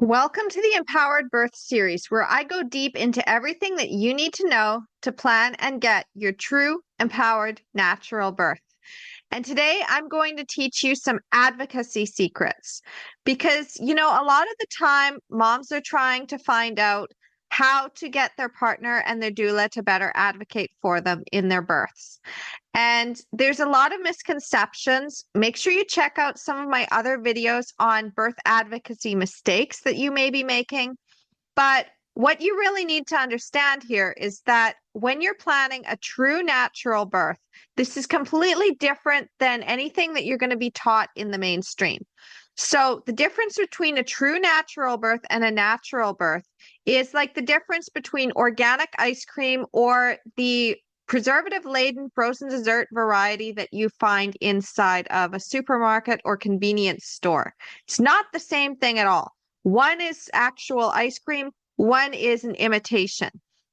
Welcome to the Empowered Birth series, where I go deep into everything that you need to know to plan and get your true, empowered, natural birth. And today I'm going to teach you some advocacy secrets because, a lot of the time moms are trying to find out how to get their partner and their doula to better advocate for them in their births. And there's a lot of misconceptions. Make sure you check out some of my other videos on birth advocacy mistakes that you may be making. But what you really need to understand here is that when you're planning a true natural birth, this is completely different than anything that you're going to be taught in the mainstream. So, the difference between a true natural birth and a natural birth is like the difference between organic ice cream or the preservative-laden frozen dessert variety that you find inside of a supermarket or convenience store. It's not the same thing at all. One is actual ice cream, one is an imitation.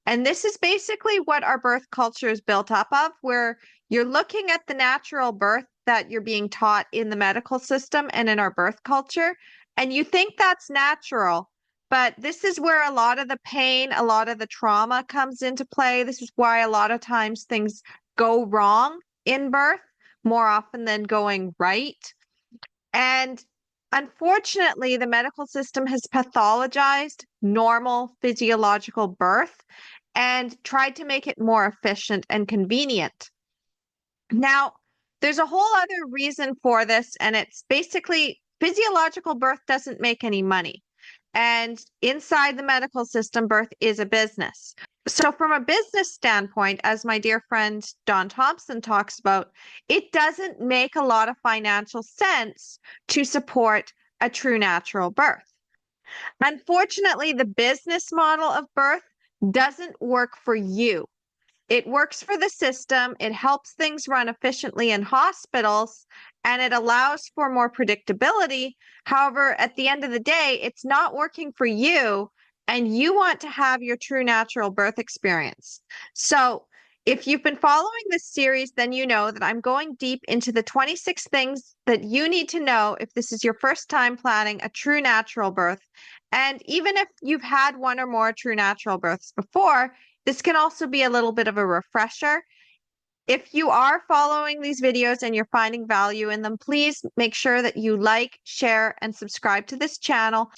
And this is basically what our birth culture is built up of, where you're looking at the natural birth that you're being taught in the medical system and in our birth culture, and you think that's natural. But this is where a lot of the pain, a lot of the trauma comes into play. This is why a lot of times things go wrong in birth more often than going right. And unfortunately, the medical system has pathologized normal physiological birth and tried to make it more efficient and convenient. Now, there's a whole other reason for this, and it's basically physiological birth doesn't make any money. And inside the medical system, birth is a business. So, from a business standpoint, as my dear friend Don Thompson talks about, it doesn't make a lot of financial sense to support a true natural birth. Unfortunately, the business model of birth doesn't work for you. It works for the system, it helps things run efficiently in hospitals, and it allows for more predictability. However, at the end of the day, it's not working for you, and you want to have your true natural birth experience. So, if you've been following this series, then you know that I'm going deep into the 26 things that you need to know if this is your first time planning a true natural birth. And even if you've had one or more true natural births before, this can also be a little bit of a refresher. If you are following these videos and you're finding value in them, please make sure that you like, share, and subscribe to this channel.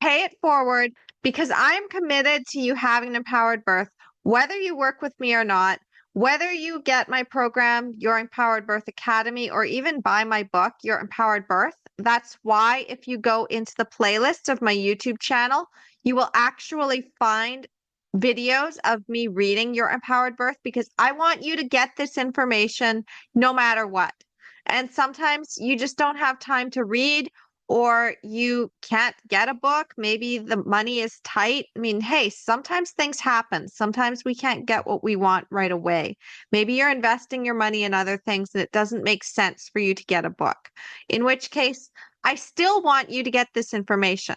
Pay it forward because I'm committed to you having an empowered birth, whether you work with me or not, whether you get my program, Your Empowered Birth Academy, or even buy my book, Your Empowered Birth. That's why if you go into the playlist of my YouTube channel, you will actually find videos of me reading Your Empowered Birth because I want you to get this information no matter what. And sometimes you just don't have time to read or you can't get a book. Maybe the money is tight. I mean, hey, sometimes things happen. Sometimes we can't get what we want right away. Maybe you're investing your money in other things and it doesn't make sense for you to get a book, in which case, I still want you to get this information.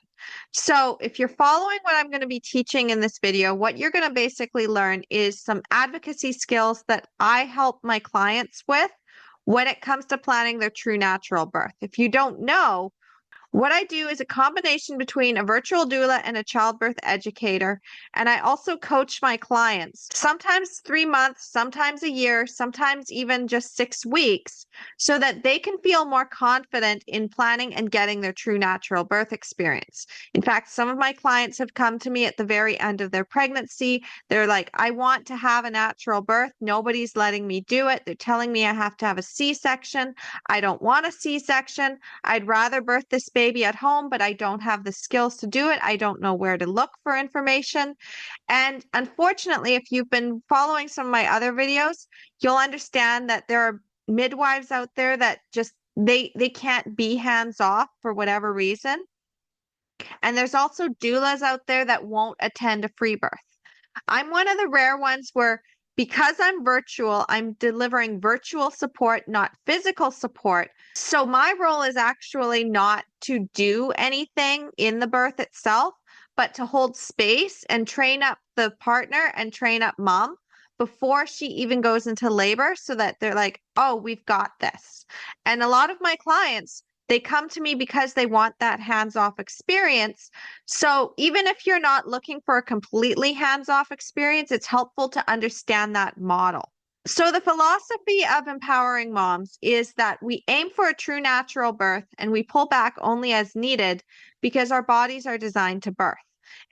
So if you're following what I'm going to be teaching in this video, what you're going to basically learn is some advocacy skills that I help my clients with when it comes to planning their true natural birth. If you don't know, what I do is a combination between a virtual doula and a childbirth educator. And I also coach my clients, sometimes 3 months, sometimes a year, sometimes even just 6 weeks, so that they can feel more confident in planning and getting their true natural birth experience. In fact, some of my clients have come to me at the very end of their pregnancy. They're like, I want to have a natural birth. Nobody's letting me do it. They're telling me I have to have a C-section. I don't want a C-section. I'd rather birth this baby at home, but I don't have the skills to do it. I don't know where to look for information. And unfortunately, if you've been following some of my other videos, you'll understand that there are midwives out there that just they can't be hands off for whatever reason. And there's also doulas out there that won't attend a free birth. I'm one of the rare ones where because I'm virtual, I'm delivering virtual support, not physical support. So my role is actually not to do anything in the birth itself, but to hold space and train up the partner and train up mom before she even goes into labor so that they're like, oh, we've got this. And a lot of my clients, They come to me because they want that hands-off experience. So even if you're not looking for a completely hands-off experience, it's helpful to understand that model. So the philosophy of empowering moms is that we aim for a true natural birth and we pull back only as needed because our bodies are designed to birth.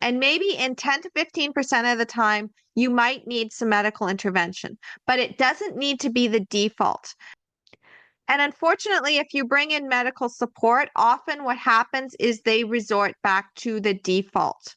And maybe in 10 to 15% of the time, you might need some medical intervention, but it doesn't need to be the default. And unfortunately, if you bring in medical support, often what happens is they resort back to the default.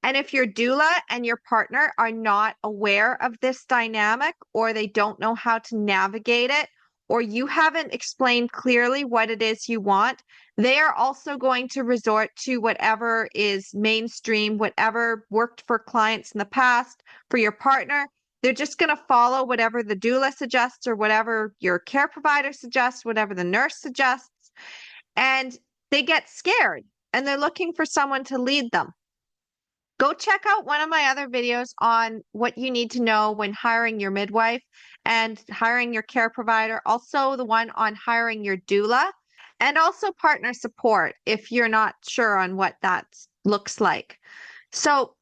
And if your doula and your partner are not aware of this dynamic, or they don't know how to navigate it, or you haven't explained clearly what it is you want, they are also going to resort to whatever is mainstream, whatever worked for clients in the past. For your partner, they're just going to follow whatever the doula suggests or whatever your care provider suggests, whatever the nurse suggests. And they get scared and they're looking for someone to lead them. Go check out one of my other videos on what you need to know when hiring your midwife and hiring your care provider. Also, the one on hiring your doula, and also partner support if you're not sure on what that looks like. So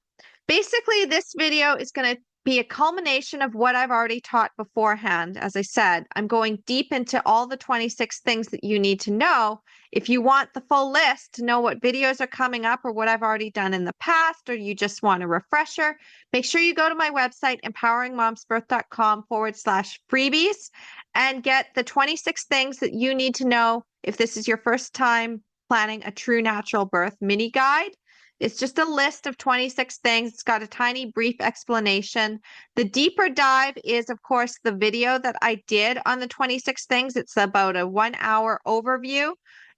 basically, this video is going to be a culmination of what I've already taught beforehand. As I said, I'm going deep into all the 26 things that you need to know. If you want the full list to know what videos are coming up or what I've already done in the past, or you just want a refresher, make sure you go to my website, empoweringmomsbirth.com/freebies, and get the 26 things that you need to know if this is your first time planning a true natural birth mini guide. It's just a list of 26 things. It's got a tiny brief explanation. The deeper dive is, of course, the video that I did on the 26 things. It's about a 1-hour overview.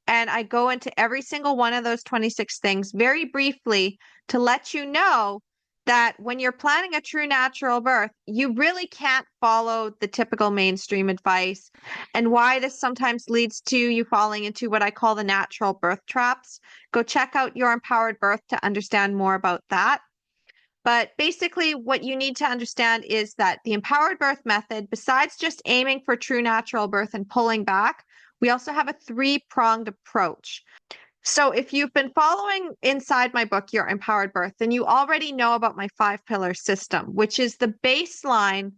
And I go into every single one of those 26 things very briefly to let you know that when you're planning a true natural birth, you really can't follow the typical mainstream advice, and why this sometimes leads to you falling into what I call the natural birth traps. Go check out Your Empowered Birth to understand more about that. But basically, what you need to understand is that the empowered birth method, besides just aiming for true natural birth and pulling back, we also have a 3-pronged approach. So if you've been following inside my book, Your Empowered Birth, then you already know about my 5-pillar system, which is the baseline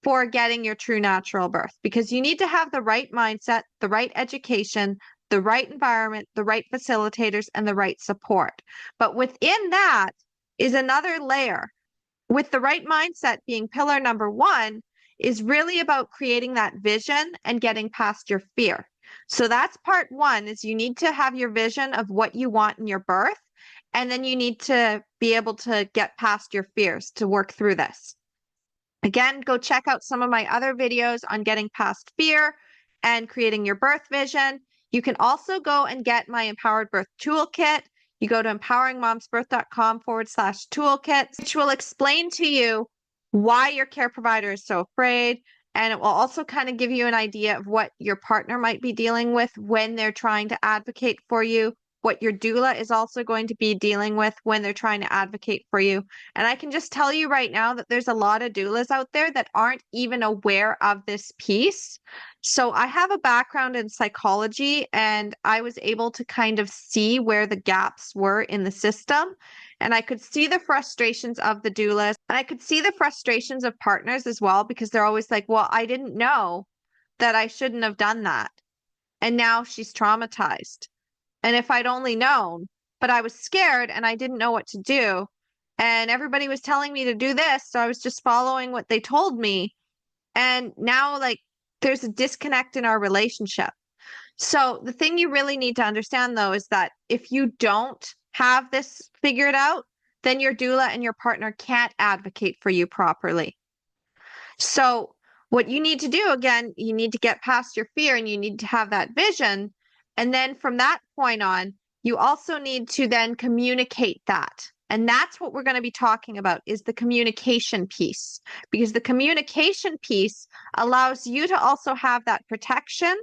for getting your true natural birth, because you need to have the right mindset, the right education, the right environment, the right facilitators, and the right support. But within that is another layer. With the right mindset being pillar number 1, is really about creating that vision and getting past your fear. So that's part 1, is you need to have your vision of what you want in your birth, and then you need to be able to get past your fears to work through this. Again, go check out some of my other videos on getting past fear and creating your birth vision. You can also go and get my Empowered Birth Toolkit. You go to empoweringmomsbirth.com/toolkit, which will explain to you why your care provider is so afraid. And it will also kind of give you an idea of what your partner might be dealing with when they're trying to advocate for you, what your doula is also going to be dealing with when they're trying to advocate for you. And I can just tell you right now that there's a lot of doulas out there that aren't even aware of this piece. So I have a background in psychology, and I was able to kind of see where the gaps were in the system. And I could see the frustrations of the doulas, and I could see the frustrations of partners as well, because they're always like, well, I didn't know that I shouldn't have done that. And now she's traumatized. And if I'd only known, but I was scared and I didn't know what to do. And everybody was telling me to do this, so I was just following what they told me. And now, like, there's a disconnect in our relationship. So the thing you really need to understand, though, is that if you don't have this figured out, then your doula and your partner can't advocate for you properly. So what you need to do, again, you need to get past your fear and you need to have that vision. And then from that point on, you also need to then communicate that. And that's what we're going to be talking about, is the communication piece, because the communication piece allows you to also have that protection.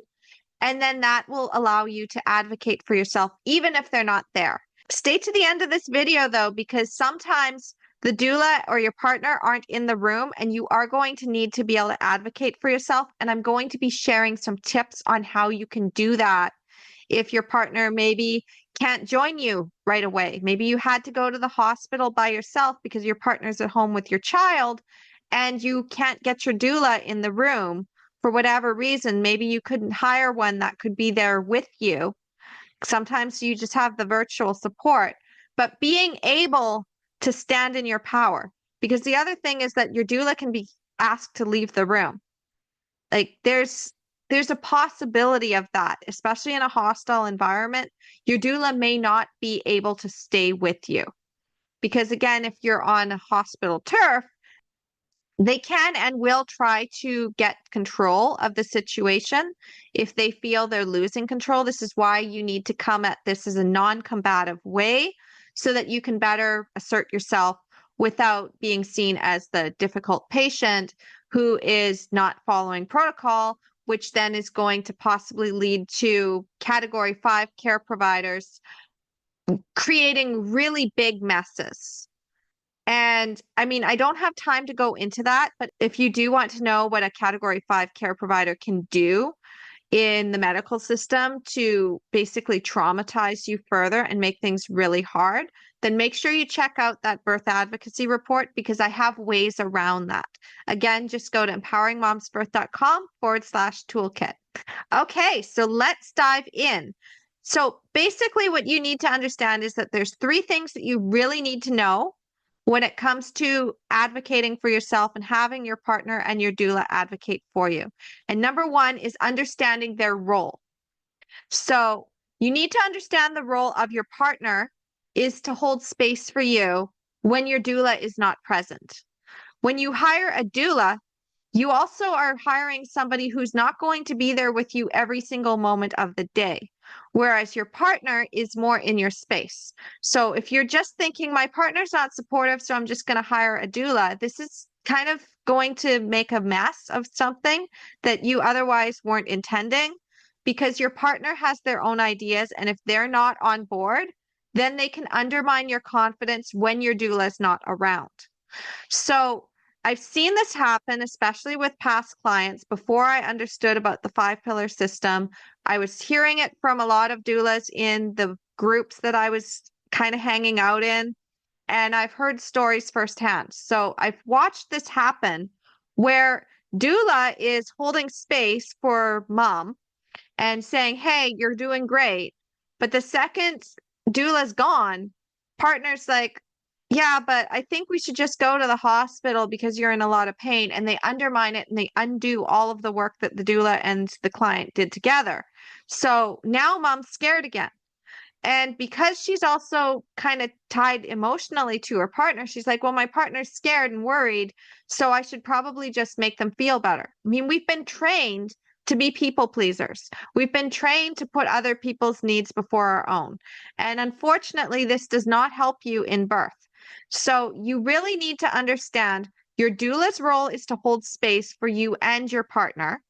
And then that will allow you to advocate for yourself, even if they're not there. Stay to the end of this video, though, because sometimes the doula or your partner aren't in the room, and you are going to need to be able to advocate for yourself. And I'm going to be sharing some tips on how you can do that If your partner maybe can't join you right away, maybe you had to go to the hospital by yourself because your partner's at home with your child and you can't get your doula in the room for whatever reason. Maybe you couldn't hire one that could be there with you. Sometimes you just have the virtual support, but being able to stand in your power. Because the other thing is that your doula can be asked to leave the room. Like there's a possibility of that, especially in a hostile environment. Your doula may not be able to stay with you. Because again, if you're on a hospital turf, they can and will try to get control of the situation if they feel they're losing control. This is why you need to come at this as a non-combative way so that you can better assert yourself without being seen as the difficult patient who is not following protocol, which then is going to possibly lead to Category 5 care providers creating really big messes. And I mean, I don't have time to go into that, but if you do want to know what a Category 5 care provider can do in the medical system to basically traumatize you further and make things really hard, then make sure you check out that birth advocacy report because I have ways around that. Again, just go to empoweringmomsbirth.com/toolkit. Okay, so let's dive in. So basically what you need to understand is that there's 3 things that you really need to know when it comes to advocating for yourself and having your partner and your doula advocate for you. And number 1 is understanding their role. So you need to understand the role of your partner is to hold space for you when your doula is not present. When you hire a doula, you also are hiring somebody who's not going to be there with you every single moment of the day, whereas your partner is more in your space. So if you're just thinking, my partner's not supportive, so I'm just going to hire a doula, this is kind of going to make a mess of something that you otherwise weren't intending because your partner has their own ideas. And if they're not on board, then they can undermine your confidence when your doula is not around. So I've seen this happen, especially with past clients. Before I understood about the 5-pillar system, I was hearing it from a lot of doulas in the groups that I was kind of hanging out in, and I've heard stories firsthand. So I've watched this happen where doula is holding space for mom and saying, hey, you're doing great. But the second doula's gone, partner's like, yeah, but I think we should just go to the hospital because you're in a lot of pain. And they undermine it and they undo all of the work that the doula and the client did together. So now mom's scared again. And because she's also kind of tied emotionally to her partner, she's like, well, my partner's scared and worried, so I should probably just make them feel better. I mean, we've been trained to be people pleasers. We've been trained to put other people's needs before our own. And unfortunately, this does not help you in birth. So you really need to understand your doula's role is to hold space for you and your partner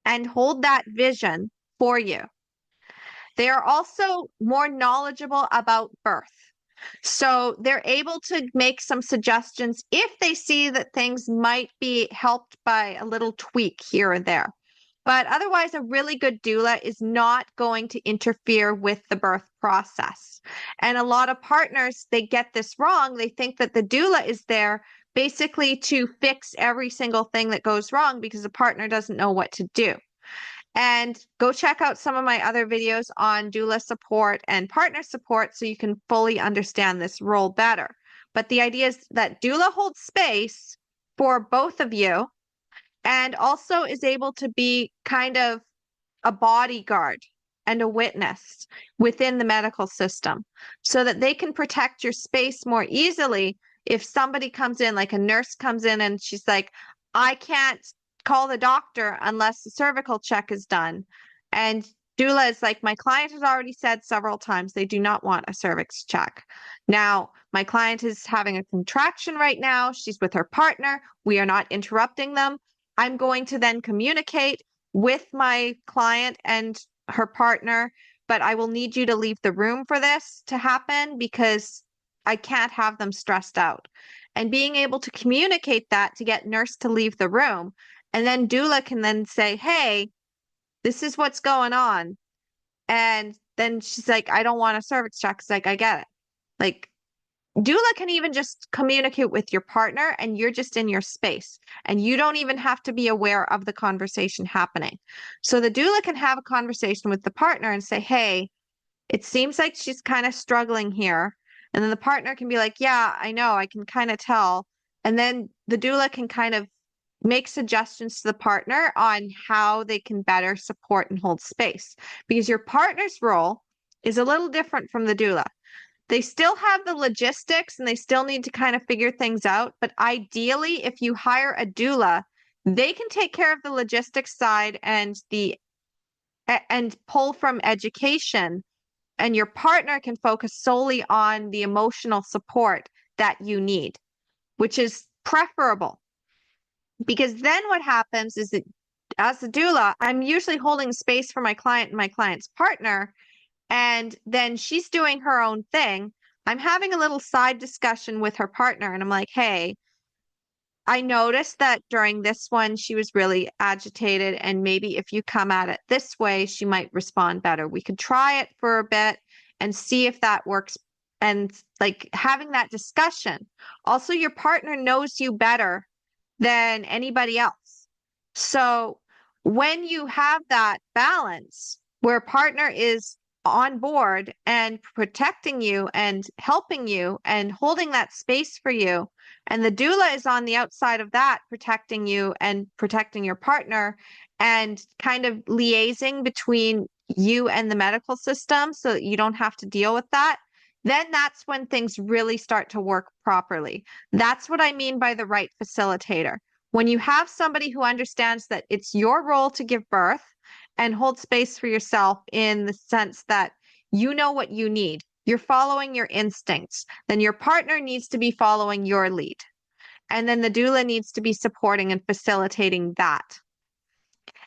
and hold that vision for you. They are also more knowledgeable about birth. So they're able to make some suggestions if they see that things might be helped by a little tweak here or there. But otherwise, a really good doula is not going to interfere with the birth process. And a lot of partners, they get this wrong. They think that the doula is there basically to fix every single thing that goes wrong because the partner doesn't know what to do. And go check out some of my other videos on doula support and partner support so you can fully understand this role better. But the idea is that doula holds space for both of you and also is able to be kind of a bodyguard and a witness within the medical system so that they can protect your space more easily if somebody comes in, like a nurse comes in and she's like, I can't call the doctor unless the cervical check is done. And doula is like, my client has already said several times they do not want a cervix check. Now, my client is having a contraction right now. She's with her partner. We are not interrupting them. I'm going to then communicate with my client and her partner, but I will need you to leave the room for this to happen because I can't have them stressed out. And being able to communicate that to get nurse to leave the room. And then doula can then say, hey, this is what's going on. And then she's like, I don't want a cervix check. It's like, I get it. Like, doula can even just communicate with your partner and you're just in your space and you don't even have to be aware of the conversation happening. So the doula can have a conversation with the partner and say, hey, it seems like she's kind of struggling here. And then the partner can be like, yeah, I know, I can kind of tell. And then the doula can kind of make suggestions to the partner on how they can better support and hold space, because your partner's role is a little different from the doula. They still have the logistics and they still need to kind of figure things out. But ideally, if you hire a doula, they can take care of the logistics side and pull from education, and your partner can focus solely on the emotional support that you need, which is preferable. Because then what happens is that as a doula, I'm usually holding space for my client and my client's partner, and then she's doing her own thing. I'm having a little side discussion with her partner, and I'm like, hey, I noticed that during this one, she was really agitated, and maybe if you come at it this way, she might respond better. We could try it for a bit and see if that works. And like having that discussion. Also, your partner knows you better than anybody else. So when you have that balance where a partner is on board and protecting you and helping you and holding that space for you, and the doula is on the outside of that, protecting you and protecting your partner and kind of liaising between you and the medical system so that you don't have to deal with that, then that's when things really start to work properly. That's what I mean by the right facilitator. When you have somebody who understands that it's your role to give birth and hold space for yourself in the sense that you know what you need, you're following your instincts, then your partner needs to be following your lead. And then the doula needs to be supporting and facilitating that.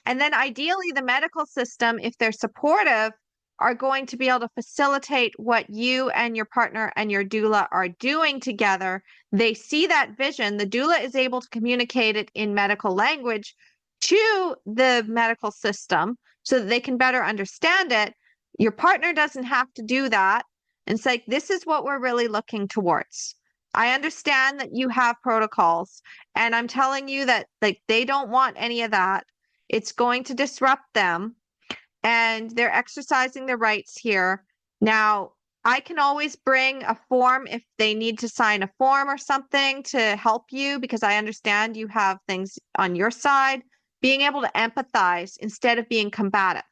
And then ideally, the medical system, if they're supportive, are going to be able to facilitate what you and your partner and your doula are doing together. They see that vision. The doula is able to communicate it in medical language to the medical system so that they can better understand it. Your partner doesn't have to do that. And it's like, this is what we're really looking towards. I understand that you have protocols, and I'm telling you that like they don't want any of that. It's going to disrupt them, and they're exercising their rights here. Now, I can always bring a form if they need to sign a form or something to help you, because I understand you have things on your side, being able to empathize instead of being combative.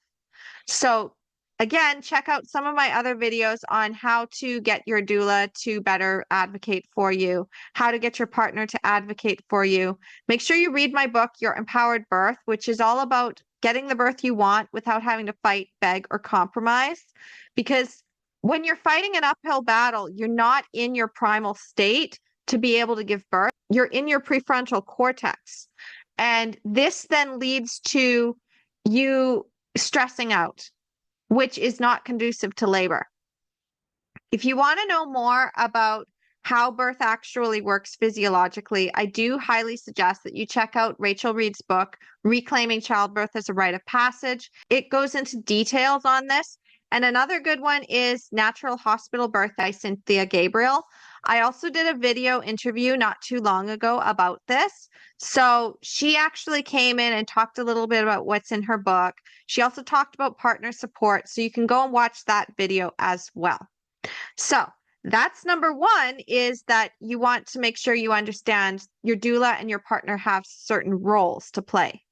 So again, check out some of my other videos on how to get your doula to better advocate for you, how to get your partner to advocate for you. Make sure you read my book, Your Empowered Birth, which is all about getting the birth you want without having to fight, beg, or compromise. Because when you're fighting an uphill battle, you're not in your primal state to be able to give birth. You're in your prefrontal cortex. And this then leads to you stressing out, which is not conducive to labor. If you want to know more about how birth actually works physiologically, I do highly suggest that you check out Rachel Reed's book, Reclaiming Childbirth as a Rite of Passage. It goes into details on this. And another good one is Natural Hospital Birth by Cynthia Gabriel. I also did a video interview not too long ago about this. So she actually came in and talked a little bit about what's in her book. She also talked about partner support. So you can go and watch that video as well. So that's number one, is that you want to make sure you understand your doula and your partner have certain roles to play.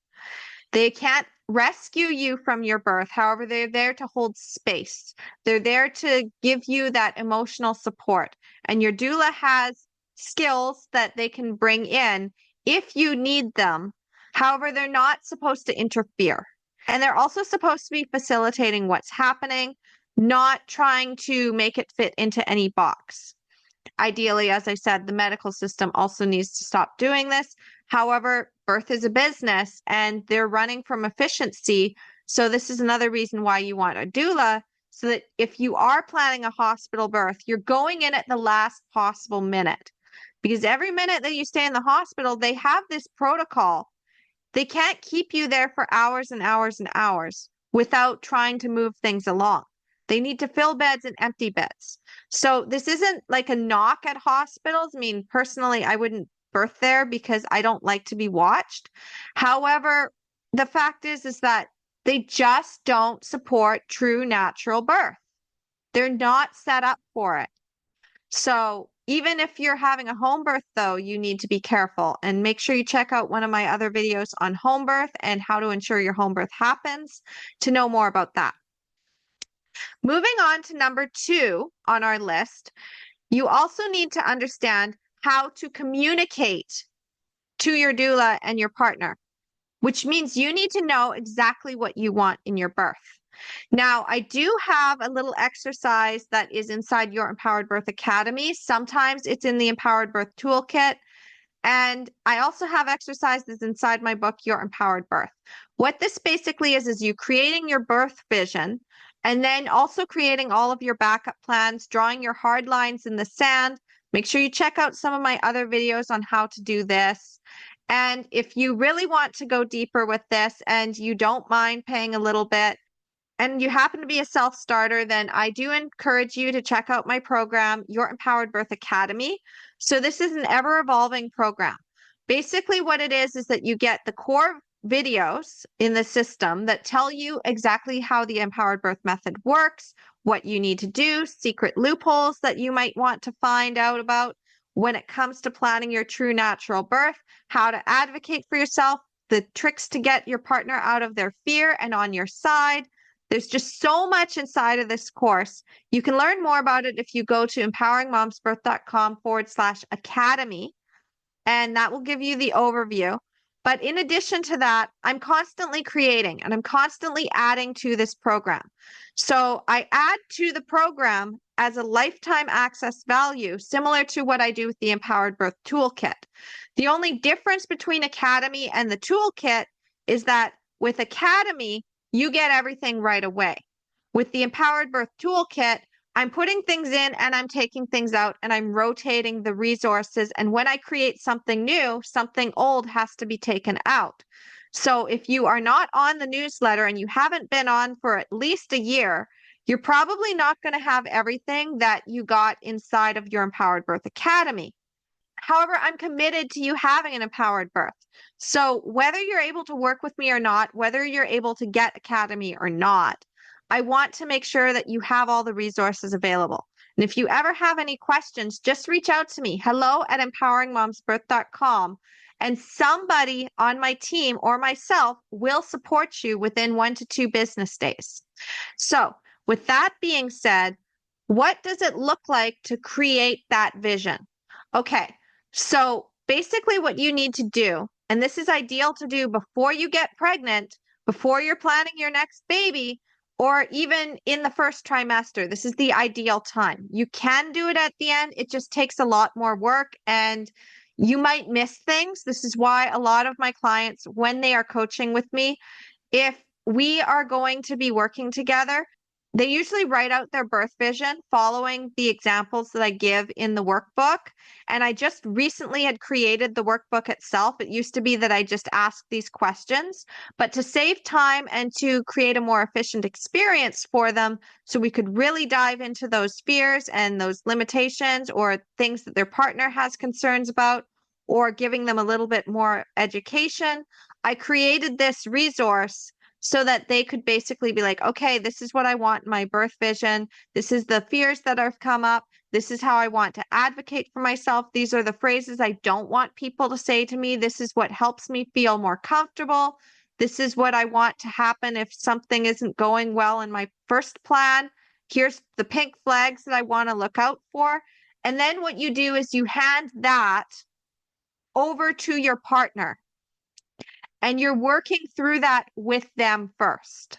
They can't rescue you from your birth. However, they're there to hold space. They're there to give you that emotional support. And your doula has skills that they can bring in if you need them. However, they're not supposed to interfere. And they're also supposed to be facilitating what's happening, not trying to make it fit into any box. Ideally, as I said, the medical system also needs to stop doing this. However, birth is a business and they're running from efficiency. So this is another reason why you want a doula, so that if you are planning a hospital birth, you're going in at the last possible minute. Because every minute that you stay in the hospital, they have this protocol. They can't keep you there for hours and hours and hours. without trying to move things along. They need to fill beds and empty beds. So this isn't like a knock at hospitals. I mean, personally, I wouldn't birth there because I don't like to be watched. However, the fact is that they just don't support true natural birth. They're not set up for it. So even if you're having a home birth, though, you need to be careful and make sure you check out one of my other videos on home birth and how to ensure your home birth happens to know more about that. Moving on to number 2 on our list, you also need to understand how to communicate to your doula and your partner, which means you need to know exactly what you want in your birth. Now, I do have a little exercise that is inside your Empowered Birth Academy. Sometimes it's in the Empowered Birth Toolkit. And I also have exercises inside my book, Your Empowered Birth. What this basically is you creating your birth vision and then also creating all of your backup plans, drawing your hard lines in the sand. Make sure you check out some of my other videos on how to do this. And if you really want to go deeper with this and you don't mind paying a little bit, and you happen to be a self-starter, then I do encourage you to check out my program, Your Empowered Birth Academy. So this is an ever-evolving program. Basically what it is that you get the core videos in the system that tell you exactly how the Empowered Birth method works, what you need to do, secret loopholes that you might want to find out about when it comes to planning your true natural birth, how to advocate for yourself, the tricks to get your partner out of their fear and on your side. There's just so much inside of this course. You can learn more about it if you go to empoweringmomsbirth.com/academy, and that will give you the overview. But in addition to that, I'm constantly creating and I'm constantly adding to this program. So I add to the program as a lifetime access value, similar to what I do with the Empowered Birth Toolkit. The only difference between Academy and the Toolkit is that with Academy, you get everything right away. With the Empowered Birth Toolkit, I'm putting things in and I'm taking things out and I'm rotating the resources. And when I create something new, something old has to be taken out. So if you are not on the newsletter and you haven't been on for at least a year, you're probably not going to have everything that you got inside of your Empowered Birth Academy. However, I'm committed to you having an empowered birth. So whether you're able to work with me or not, whether you're able to get Academy or not, I want to make sure that you have all the resources available. And if you ever have any questions, just reach out to me, hello@empoweringmomsbirth.com, and somebody on my team or myself will support you within 1 to 2 business days. So with that being said, what does it look like to create that vision? Okay. So basically what you need to do, and this is ideal to do before you get pregnant, before you're planning your next baby, or even in the first trimester, this is the ideal time. You can do it at the end. It just takes a lot more work and you might miss things. This is why a lot of my clients, when they are coaching with me, if we are going to be working together, they usually write out their birth vision following the examples that I give in the workbook. And I just recently had created the workbook itself. It used to be that I just asked these questions, but to save time and to create a more efficient experience for them so we could really dive into those fears and those limitations or things that their partner has concerns about, or giving them a little bit more education, I created this resource so that they could basically be like, okay, this is what I want in my birth vision. This is the fears that have come up. This is how I want to advocate for myself. These are the phrases I don't want people to say to me. This is what helps me feel more comfortable. This is what I want to happen if something isn't going well in my first plan. Here's the pink flags that I want to look out for. And then what you do is you hand that over to your partner. And you're working through that with them first.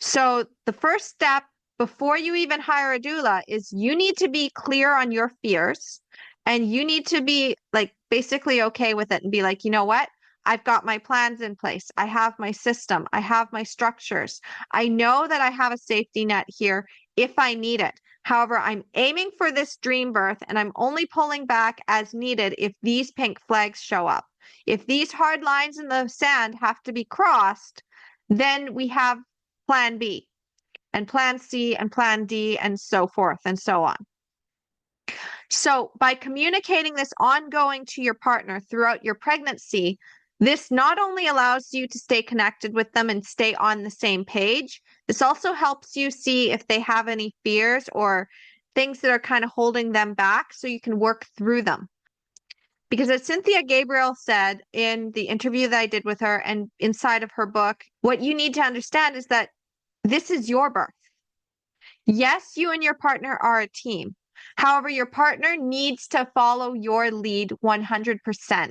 So the first step before you even hire a doula is you need to be clear on your fears and you need to be like basically okay with it and be like, you know what? I've got my plans in place. I have my system. I have my structures. I know that I have a safety net here if I need it. However, I'm aiming for this dream birth and I'm only pulling back as needed if these pink flags show up. If these hard lines in the sand have to be crossed, then we have plan B and plan C and plan D and so forth and so on. So by communicating this ongoing to your partner throughout your pregnancy, this not only allows you to stay connected with them and stay on the same page, this also helps you see if they have any fears or things that are kind of holding them back so you can work through them. Because as Cynthia Gabriel said in the interview that I did with her and inside of her book, what you need to understand is that this is your birth. Yes, you and your partner are a team. However, your partner needs to follow your lead 100%.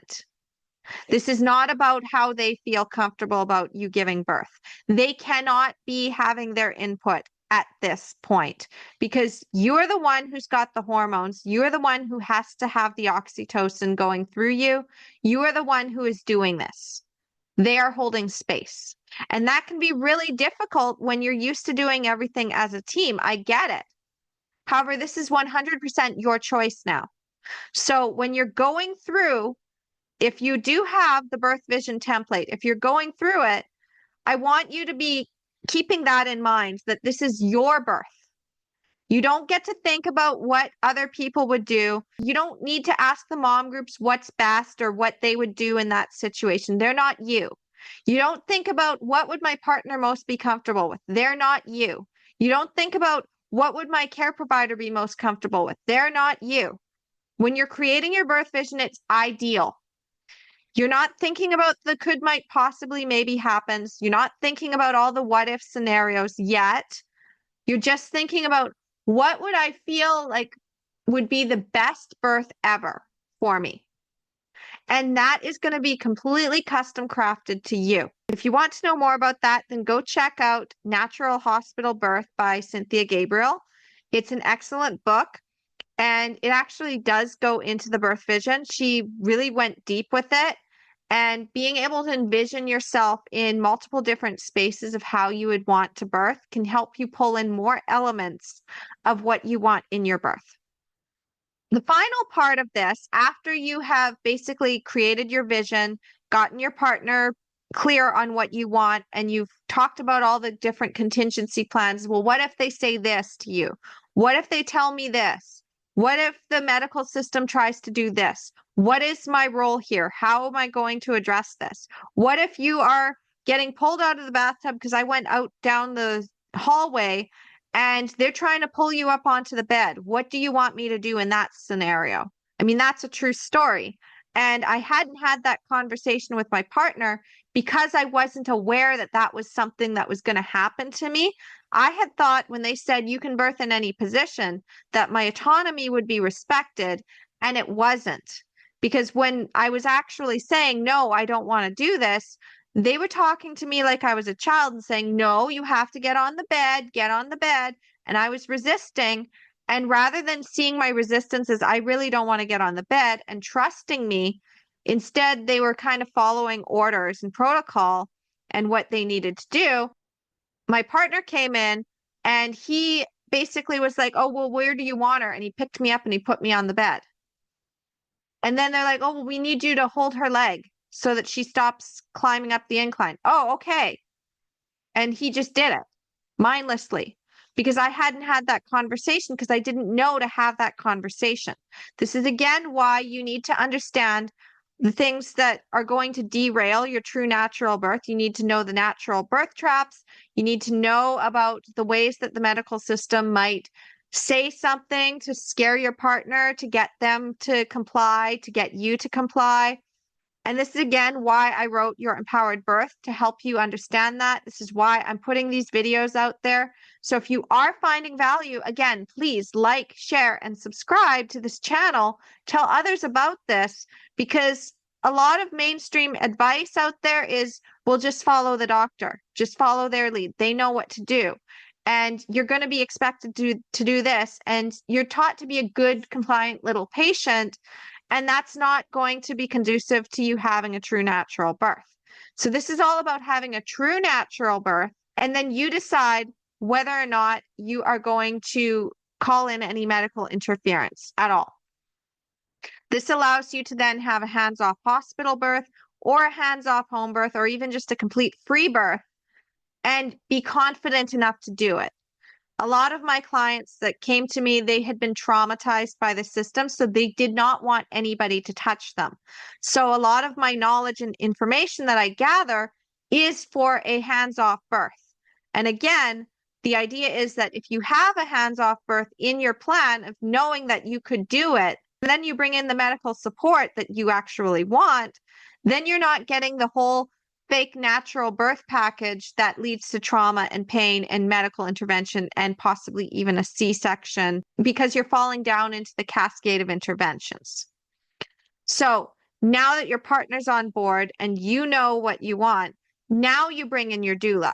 This is not about how they feel comfortable about you giving birth. They cannot be having their input at this point because you're the one who's got the hormones. You're the one who has to have the oxytocin going through you. You are the one who is doing this. They are holding space. And that can be really difficult when you're used to doing everything as a team. I get it. However, this is 100% your choice now. So when you're going through, if you do have the birth vision template, if you're going through it, I want you to be keeping that in mind, that this is your birth. You don't get to think about what other people would do. You don't need to ask the mom groups what's best or what they would do in that situation. They're not you. You don't think about what would my partner most be comfortable with. They're not you. You don't think about what would my care provider be most comfortable with. They're not you. When you're creating your birth vision, it's ideal. You're not thinking about the could, might, possibly, maybe happens. You're not thinking about all the what if scenarios yet. You're just thinking about what would I feel like would be the best birth ever for me. And that is going to be completely custom crafted to you. If you want to know more about that, then go check out Natural Hospital Birth by Cynthia Gabriel. It's an excellent book. And it actually does go into the birth vision. She really went deep with it. And being able to envision yourself in multiple different spaces of how you would want to birth can help you pull in more elements of what you want in your birth. The final part of this, after you have basically created your vision, gotten your partner clear on what you want, and you've talked about all the different contingency plans. Well, what if they say this to you? What if they tell me this? What if the medical system tries to do this? What is my role here? How am I going to address this? What if you are getting pulled out of the bathtub because I went out down the hallway and they're trying to pull you up onto the bed? What do you want me to do in that scenario? I mean, that's a true story. And I hadn't had that conversation with my partner because I wasn't aware that that was something that was going to happen to me. I had thought when they said you can birth in any position that my autonomy would be respected, and it wasn't. Because when I was actually saying, no, I don't want to do this, they were talking to me like I was a child and saying, no, you have to get on the bed, get on the bed. And I was resisting. And rather than seeing my resistance as I really don't want to get on the bed and trusting me, instead they were kind of following orders and protocol and what they needed to do. My partner came in and he basically was like, oh, well, where do you want her? And he picked me up and he put me on the bed. And then they're like, oh, well, we need you to hold her leg so that she stops climbing up the incline. Oh, okay. And he just did it mindlessly because I hadn't had that conversation because I didn't know to have that conversation. This is again why you need to understand the things that are going to derail your true natural birth. You need to know the natural birth traps. You need to know about the ways that the medical system might say something to scare your partner, to get them to comply, to get you to comply. And this is again why I wrote Your Empowered Birth, to help you understand that. This is why I'm putting these videos out there. So if you are finding value, again, please like, share, and subscribe to this channel. Tell others about this, because a lot of mainstream advice out there is, well, just follow the doctor, just follow their lead. They know what to do. And you're going to be expected to do this. And you're taught to be a good, compliant little patient. And that's not going to be conducive to you having a true natural birth. So this is all about having a true natural birth. And then you decide whether or not you are going to call in any medical interference at all. This allows you to then have a hands-off hospital birth or a hands-off home birth or even just a complete free birth and be confident enough to do it. A lot of my clients that came to me, they had been traumatized by the system, so they did not want anybody to touch them. So a lot of my knowledge and information that I gather is for a hands-off birth. And again, the idea is that if you have a hands-off birth in your plan of knowing that you could do it, and then you bring in the medical support that you actually want, then you're not getting the whole fake natural birth package that leads to trauma and pain and medical intervention and possibly even a C-section because you're falling down into the cascade of interventions. So now that your partner's on board and you know what you want, now you bring in your doula.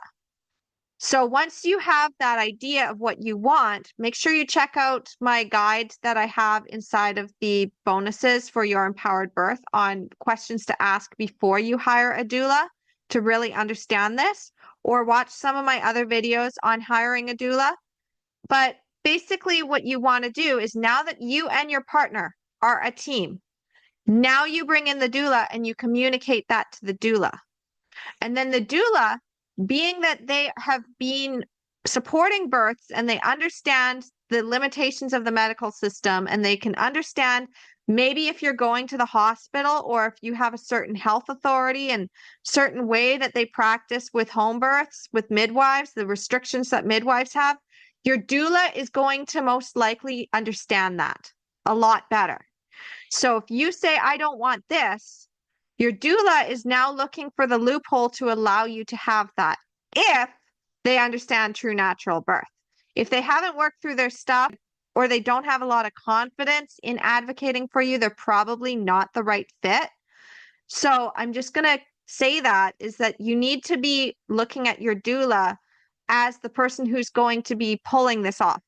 So once you have that idea of what you want, make sure you check out my guide that I have inside of the bonuses for your empowered birth on questions to ask before you hire a doula to really understand this, or watch some of my other videos on hiring a doula. But basically what you want to do is now that you and your partner are a team, now you bring in the doula and you communicate that to the doula. And then the doula, being that they have been supporting births and they understand the limitations of the medical system and they can understand maybe if you're going to the hospital or if you have a certain health authority and certain way that they practice with home births, with midwives, the restrictions that midwives have, your doula is going to most likely understand that a lot better. So if you say, I don't want this, your doula is now looking for the loophole to allow you to have that if they understand true natural birth. If they haven't worked through their stuff or they don't have a lot of confidence in advocating for you, they're probably not the right fit. So I'm just going to say that is that you need to be looking at your doula as the person who's going to be pulling this off.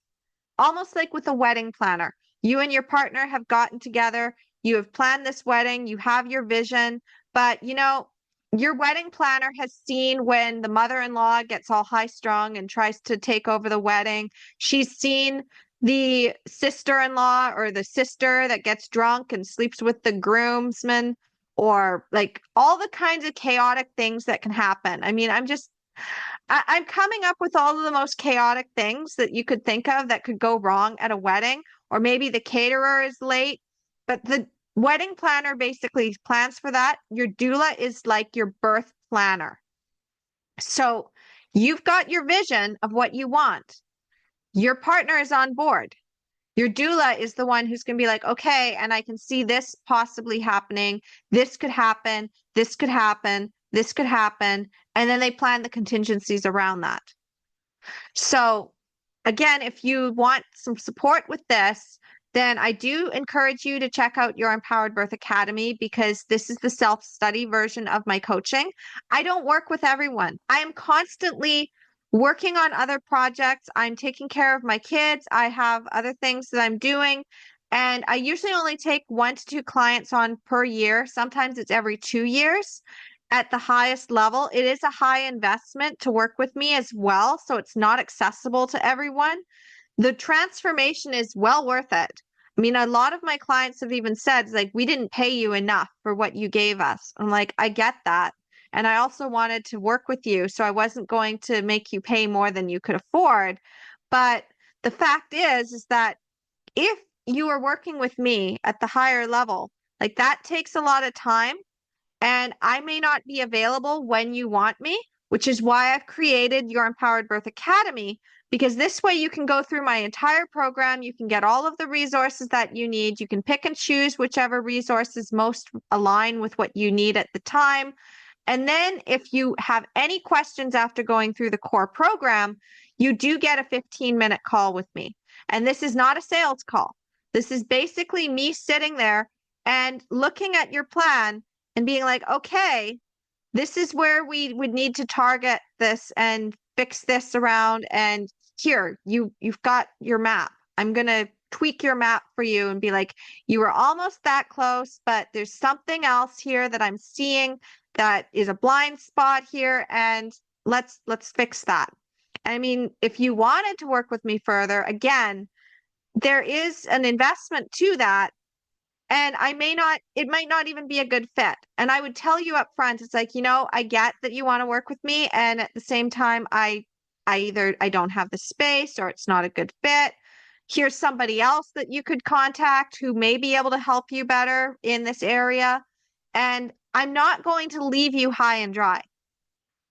Almost like with a wedding planner. You and your partner have gotten together, you have planned this wedding, you have your vision, but you know, your wedding planner has seen when the mother-in-law gets all high-strung and tries to take over the wedding. She's seen the sister-in-law or the sister that gets drunk and sleeps with the groomsman, or like all the kinds of chaotic things that can happen. I mean, I'm coming up with all of the most chaotic things that you could think of that could go wrong at a wedding, or maybe the caterer is late, but the wedding planner basically plans for that. Your doula is like your birth planner. So you've got your vision of what you want. Your partner is on board. Your doula is the one who's going to be like, okay, and I can see this possibly happening. This could happen. This could happen. This could happen. And then they plan the contingencies around that. So again, if you want some support with this, then I do encourage you to check out your Empowered Birth Academy because this is the self-study version of my coaching. I don't work with everyone. I am constantly working on other projects. I'm taking care of my kids. I have other things that I'm doing. And I usually only take 1 to 2 clients on per year. Sometimes it's every 2 years at the highest level. It is a high investment to work with me as well. So it's not accessible to everyone. The transformation is well worth it. I mean, a lot of my clients have even said, like, we didn't pay you enough for what you gave us. I'm like, I get that. And I also wanted to work with you. So I wasn't going to make you pay more than you could afford. But the fact is that if you are working with me at the higher level, like that takes a lot of time. And I may not be available when you want me, which is why I've created your Empowered Birth Academy, because this way you can go through my entire program. You can get all of the resources that you need. You can pick and choose whichever resources most align with what you need at the time. And then if you have any questions after going through the core program, you do get a 15-minute call with me. And this is not a sales call. This is basically me sitting there and looking at your plan and being like, okay, this is where we would need to target this and fix this around. And here, you've got your map. I'm going to tweak your map for you and be like, you were almost that close, but there's something else here that I'm seeing that is a blind spot here. And let's fix that. I mean, if you wanted to work with me further, again, there is an investment to that. And it might not even be a good fit. And I would tell you up front, it's like, I get that you want to work with me. And at the same time, I don't have the space or it's not a good fit. Here's somebody else that you could contact who may be able to help you better in this area. And I'm not going to leave you high and dry.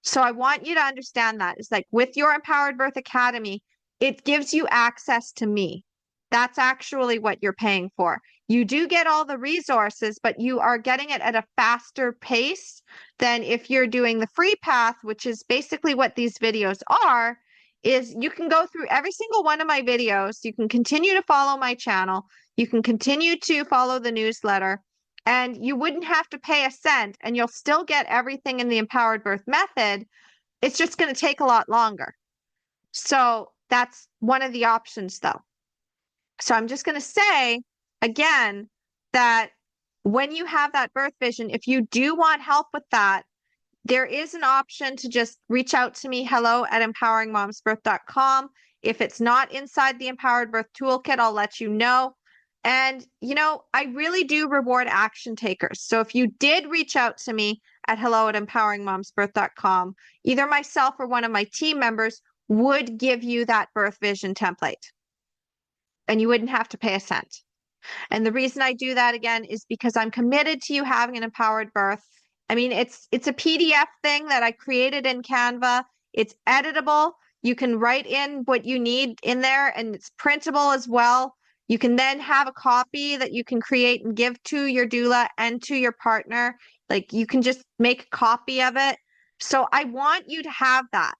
So I want you to understand that. It's like with your Empowered Birth Academy, it gives you access to me. That's actually what you're paying for. You do get all the resources, but you are getting it at a faster pace than if you're doing the free path, which is basically what these videos are, is you can go through every single one of my videos. You can continue to follow my channel. You can continue to follow the newsletter. And you wouldn't have to pay a cent and you'll still get everything in the Empowered Birth method. It's just going to take a lot longer. So that's one of the options though. So I'm just going to say again that when you have that birth vision, if you do want help with that, there is an option to just reach out to me, hello@empoweringmomsbirth.com. If it's not inside the Empowered Birth Toolkit, I'll let you know. And, I really do reward action takers. So if you did reach out to me at hello@empoweringmomsbirth.com, either myself or one of my team members would give you that birth vision template. And you wouldn't have to pay a cent. And the reason I do that again is because I'm committed to you having an empowered birth. I mean, it's a PDF thing that I created in Canva. It's editable. You can write in what you need in there and it's printable as well. You can then have a copy that you can create and give to your doula and to your partner. Like you can just make a copy of it. So I want you to have that.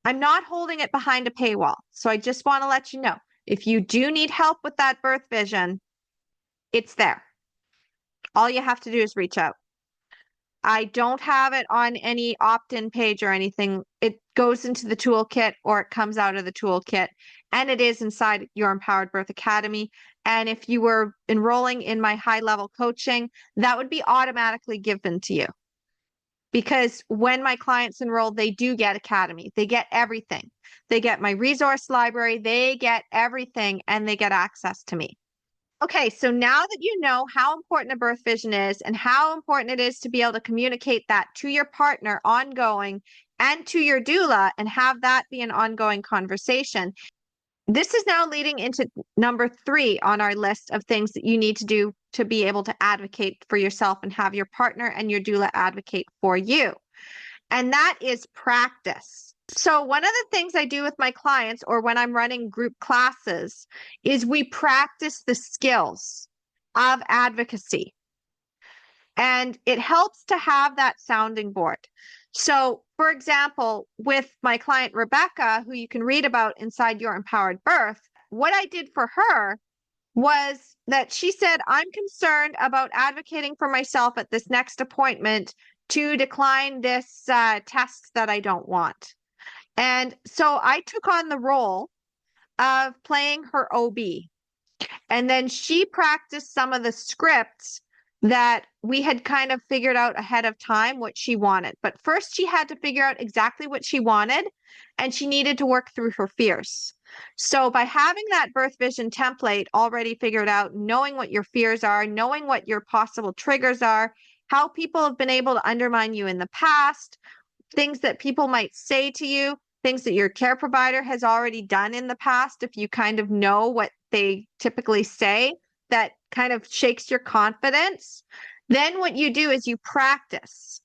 I'm not holding it behind a paywall. So I just want to let you know, if you do need help with that birth vision, it's there. All you have to do is reach out. I don't have it on any opt-in page or anything. It goes into the toolkit or it comes out of the toolkit, and it is inside your Empowered Birth Academy. And if you were enrolling in my high-level coaching, that would be automatically given to you. Because when my clients enroll, they do get Academy. They get everything. They get my resource library. They get everything, and they get access to me. Okay, so now that you know how important a birth vision is and how important it is to be able to communicate that to your partner ongoing and to your doula and have that be an ongoing conversation, this is now leading into number 3 on our list of things that you need to do to be able to advocate for yourself and have your partner and your doula advocate for you. And that is practice. So one of the things I do with my clients or when I'm running group classes is we practice the skills of advocacy. And it helps to have that sounding board. So for example, with my client, Rebecca, who you can read about inside Your Empowered Birth, what I did for her was that she said, I'm concerned about advocating for myself at this next appointment to decline this test that I don't want. And so I took on the role of playing her OB. And then she practiced some of the scripts that we had kind of figured out ahead of time what she wanted. But first, she had to figure out exactly what she wanted, and she needed to work through her fears. So by having that birth vision template already figured out, knowing what your fears are, knowing what your possible triggers are, how people have been able to undermine you in the past, things that people might say to you, things that your care provider has already done in the past, if you kind of know what they typically say, that kind of shakes your confidence. Then what you do is you practice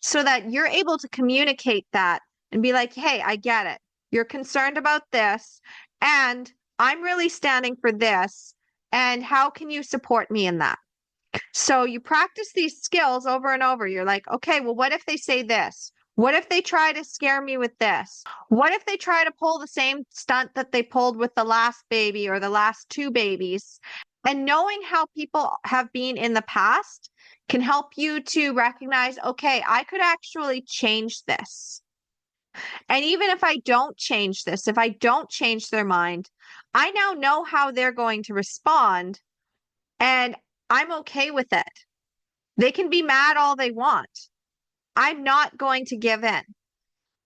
so that you're able to communicate that and be like, hey, I get it. You're concerned about this, and I'm really standing for this. And how can you support me in that? So you practice these skills over and over. You're like, okay, well, what if they say this? What if they try to scare me with this? What if they try to pull the same stunt that they pulled with the last baby or the last 2 babies? And knowing how people have been in the past can help you to recognize, okay, I could actually change this. And even if I don't change this, if I don't change their mind, I now know how they're going to respond, and I'm okay with it. They can be mad all they want. I'm not going to give in.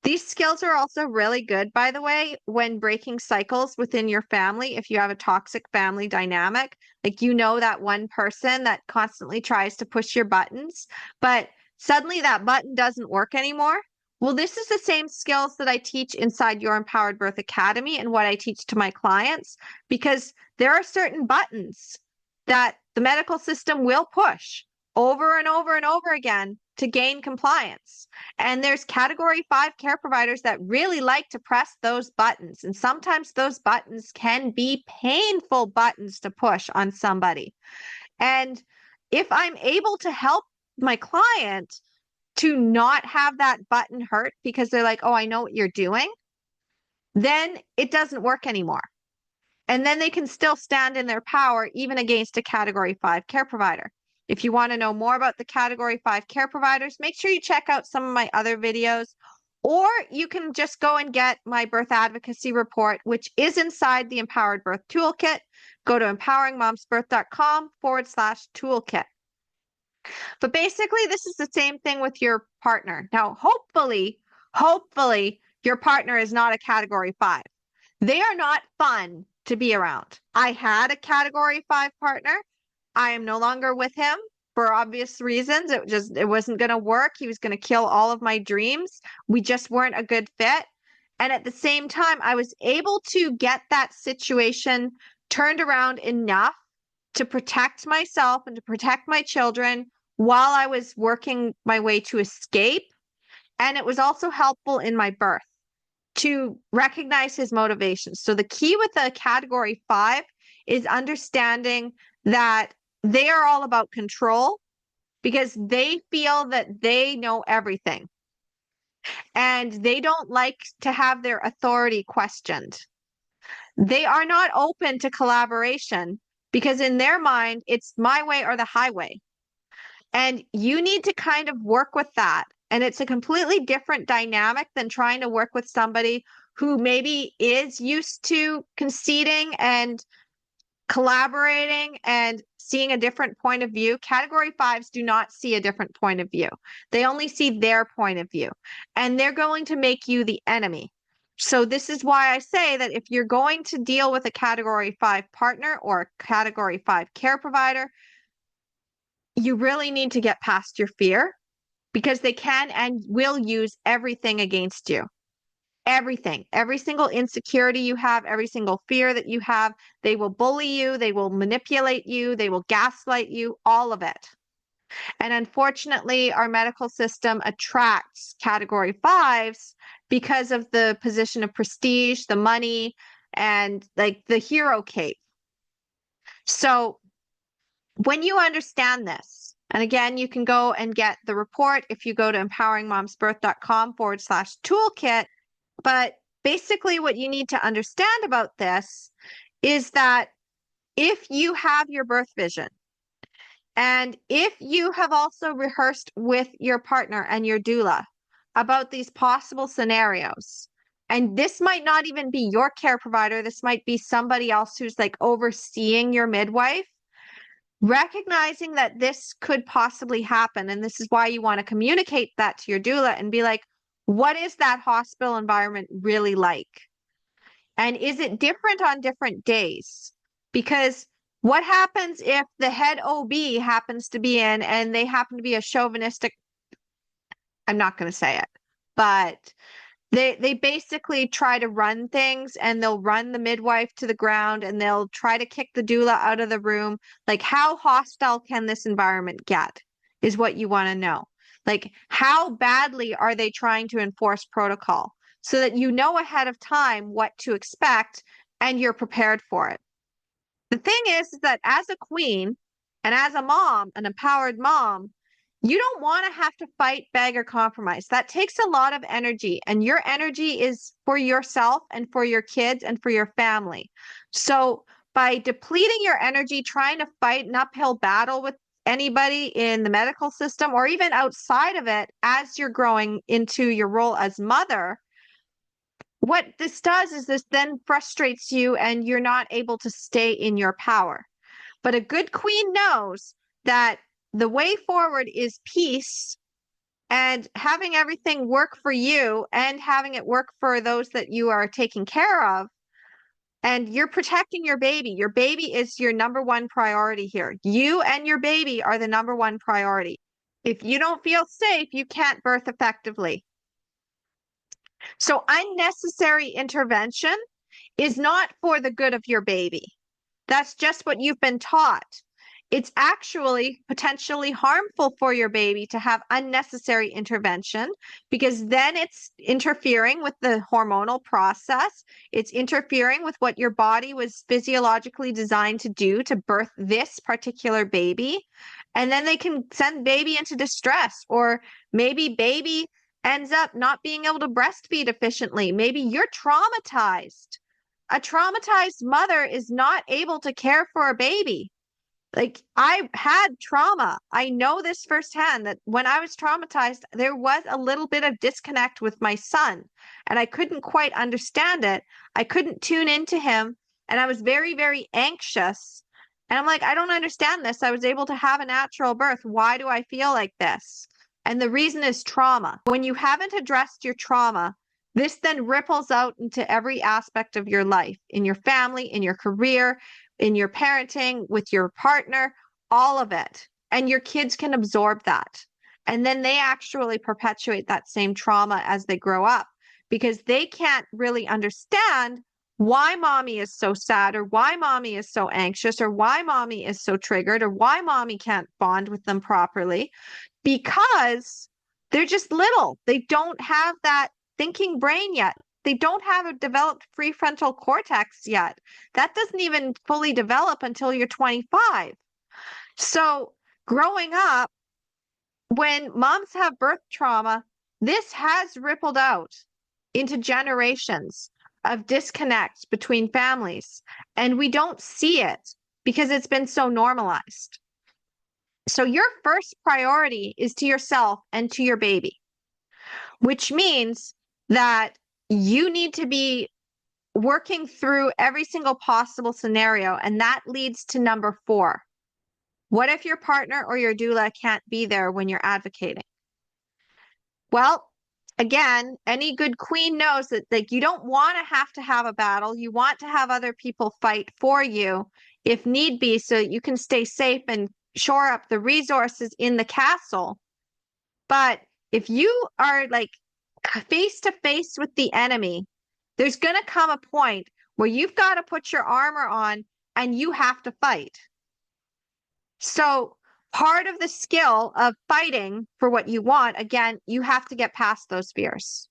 These skills are also really good, by the way, when breaking cycles within your family. If you have a toxic family dynamic, like you know that one person that constantly tries to push your buttons, but suddenly that button doesn't work anymore. Well, this is the same skills that I teach inside Your Empowered Birth Academy and what I teach to my clients, because there are certain buttons that the medical system will push over and over and over again to gain compliance. And there's category 5 care providers that really like to press those buttons. And sometimes those buttons can be painful buttons to push on somebody. And if I'm able to help my client to not have that button hurt because they're like, oh, I know what you're doing, then it doesn't work anymore. And then they can still stand in their power even against a category 5 care provider. If you want to know more about the category 5 care providers, make sure you check out some of my other videos, or you can just go and get my birth advocacy report, which is inside the Empowered Birth Toolkit. Go to empoweringmomsbirth.com/toolkit. But basically, this is the same thing with your partner. Now, hopefully, your partner is not a category 5. They are not fun to be around. I had a category 5 partner. I am no longer with him for obvious reasons. It wasn't going to work. He was going to kill all of my dreams. We just weren't a good fit. And at the same time, I was able to get that situation turned around enough to protect myself and to protect my children while I was working my way to escape. And it was also helpful in my birth to recognize his motivations. So the key with the category 5 is understanding that they are all about control because they feel that they know everything and they don't like to have their authority questioned. They are not open to collaboration because in their mind, it's my way or the highway. And you need to kind of work with that. And it's a completely different dynamic than trying to work with somebody who maybe is used to conceding and collaborating and seeing a different point of view. Category 5s do not see a different point of view. They only see their point of view, and they're going to make you the enemy. So this is why I say that if you're going to deal with a category 5 partner or a category 5 care provider, you really need to get past your fear because they can and will use everything against you. Everything, every single insecurity you have, every single fear that you have, they will bully you, they will manipulate you, they will gaslight you, all of it. And unfortunately, our medical system attracts category 5s because of the position of prestige, the money, and like the hero cape. So when you understand this, and again, you can go and get the report if you go to empoweringmomsbirth.com/toolkit. But basically, what you need to understand about this is that if you have your birth vision, and if you have also rehearsed with your partner and your doula about these possible scenarios, and this might not even be your care provider, this might be somebody else who's like overseeing your midwife, recognizing that this could possibly happen. And this is why you want to communicate that to your doula and be like, what is that hospital environment really like? And is it different on different days? Because what happens if the head OB happens to be in and they happen to be a chauvinistic, I'm not going to say it, but they basically try to run things and they'll run the midwife to the ground and they'll try to kick the doula out of the room. Like, how hostile can this environment get is what you want to know. Like, how badly are they trying to enforce protocol so that you know ahead of time what to expect and you're prepared for it. The thing is that as a queen and as a mom, an empowered mom, you don't want to have to fight, beg, or compromise. That takes a lot of energy, and your energy is for yourself and for your kids and for your family. So by depleting your energy trying to fight an uphill battle with anybody in the medical system or even outside of it as you're growing into your role as mother, what this does is this then frustrates you and you're not able to stay in your power. But a good queen knows that the way forward is peace and having everything work for you and having it work for those that you are taking care of. And you're protecting your baby. Your baby is your number one priority here. You and your baby are the number one priority. If you don't feel safe, you can't birth effectively. So unnecessary intervention is not for the good of your baby. That's just what you've been taught. It's actually potentially harmful for your baby to have unnecessary intervention, because then it's interfering with the hormonal process. It's interfering with what your body was physiologically designed to do to birth this particular baby. And then they can send baby into distress, or maybe baby ends up not being able to breastfeed efficiently. Maybe you're traumatized. A traumatized mother is not able to care for a baby. Like, I had trauma. I know this firsthand, that when I was traumatized, there was a little bit of disconnect with my son, and I couldn't quite understand it. I couldn't tune into him, and I was very, very anxious. And I'm like, I don't understand this. I was able to have a natural birth. Why do I feel like this? And the reason is trauma. When you haven't addressed your trauma, this then ripples out into every aspect of your life, in your family, in your career, in your parenting, with your partner, all of it. And your kids can absorb that. And then they actually perpetuate that same trauma as they grow up, because they can't really understand why mommy is so sad, or why mommy is so anxious, or why mommy is so triggered, or why mommy can't bond with them properly, because they're just little. They don't have that thinking brain yet. They don't have a developed prefrontal cortex yet. That doesn't even fully develop until you're 25. So growing up, when moms have birth trauma, this has rippled out into generations of disconnect between families. And we don't see it because it's been so normalized. So your first priority is to yourself and to your baby, which means that you need to be working through every single possible scenario. And that leads to number 4. What if your partner or your doula can't be there when you're advocating? Well, again, any good queen knows that, like, you don't want to have a battle. You want to have other people fight for you if need be, so that you can stay safe and shore up the resources in the castle. But if you are like face to face with the enemy, there's going to come a point where you've got to put your armor on and you have to fight. So part of the skill of fighting for what you want, again, you have to get past those fears,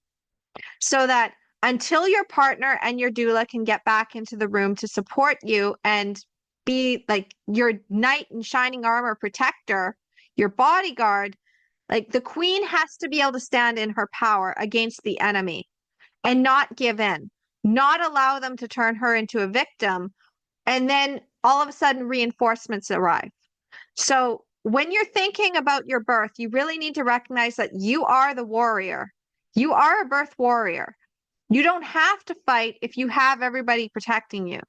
so that until your partner and your doula can get back into the room to support you and be like your knight in shining armor protector, your bodyguard, like, the queen has to be able to stand in her power against the enemy and not give in, not allow them to turn her into a victim. And then all of a sudden reinforcements arrive. So when you're thinking about your birth, you really need to recognize that you are the warrior. You are a birth warrior. You don't have to fight if you have everybody protecting you.